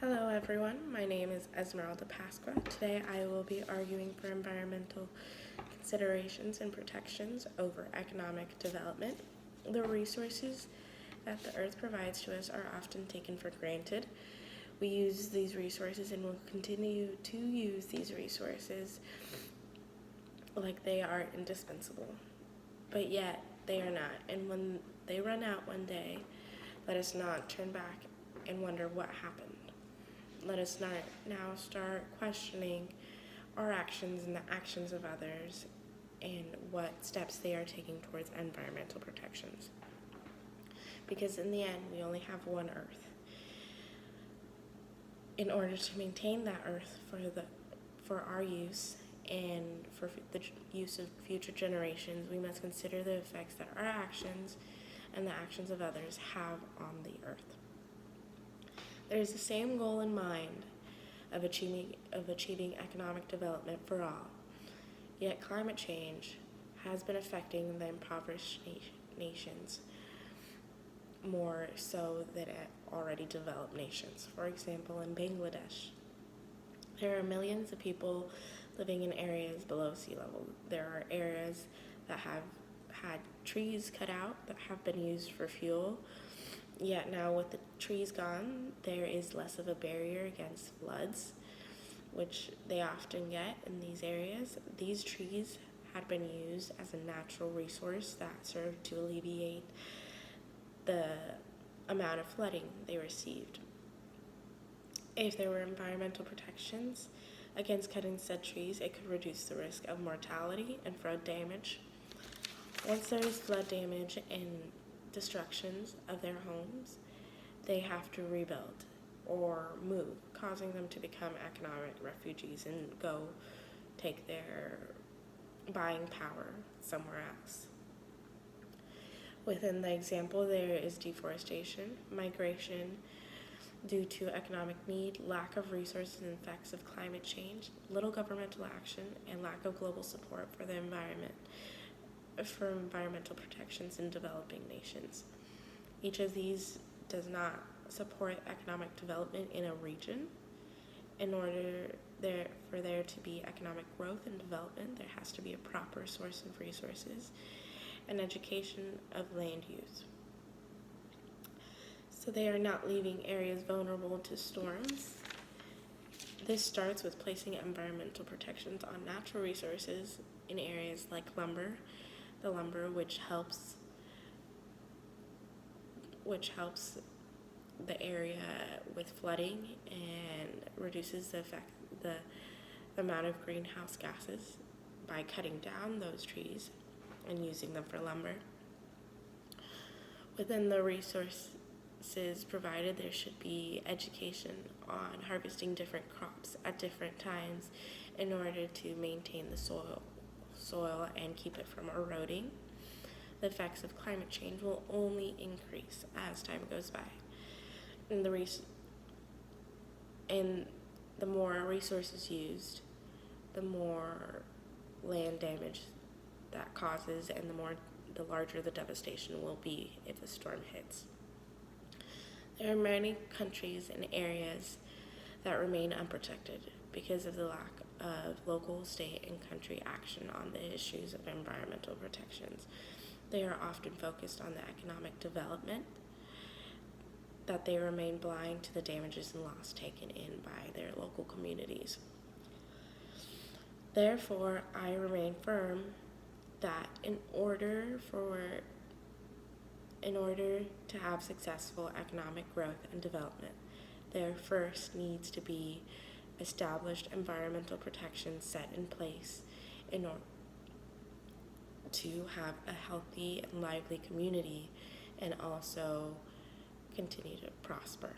Hello everyone, my name is Esmeralda Pasqua. Today I will be arguing for environmental considerations and protections over economic development. The resources that the earth provides to us are often taken for granted. We use these resources and will continue to use these resources like they are indispensable. But yet they are not, and when they run out one day, let us not turn back and wonder what happened. Let us now start questioning our actions and the actions of others and what steps they are taking towards environmental protections. Because in the end, we only have one Earth. In order to maintain that Earth for our use and for the use of future generations, we must consider the effects that our actions and the actions of others have on the Earth. There is the same goal in mind of achieving economic development for all. Yet climate change has been affecting the impoverished nations more so than already developed nations. For example, in Bangladesh, there are millions of people living in areas below sea level. There are areas that have had trees cut out that have been used for fuel. Yet now with the trees gone, there is less of a barrier against floods, which they often get in these areas. These trees had been used as a natural resource that served to alleviate the amount of flooding they received. If there were environmental protections against cutting said trees, it could reduce the risk of mortality and flood damage. Once there is flood damage and destructions of their homes, they have to rebuild or move, causing them to become economic refugees and go take their buying power somewhere else. Within the example, there is deforestation, migration due to economic need, lack of resources and effects of climate change, little governmental action, and lack of global support for the environment, for environmental protections in developing nations. Each of these does not support economic development in a region. In order for there to be economic growth and development, there has to be a proper source of resources and education of land use. So they are not leaving areas vulnerable to storms. This starts with placing environmental protections on natural resources in areas like lumber, the lumber which helps the area with flooding and reduces the amount of greenhouse gases by cutting down those trees and using them for lumber. Within the resources provided, there should be education on harvesting different crops at different times in order to maintain the soil and keep it from eroding. The effects of climate change will only increase as time goes by. And the more resources used, the more land damage that causes, and the larger the devastation will be if a storm hits. There are many countries and areas that remain unprotected because of the lack of local, state, and country action on the issues of environmental protections. They are often focused on the economic development, that they remain blind to the damages and loss taken in by their local communities. Therefore, I remain firm that in order to have successful economic growth and development, there first needs to be established environmental protections set in place in order to have a healthy and lively community and also continue to prosper.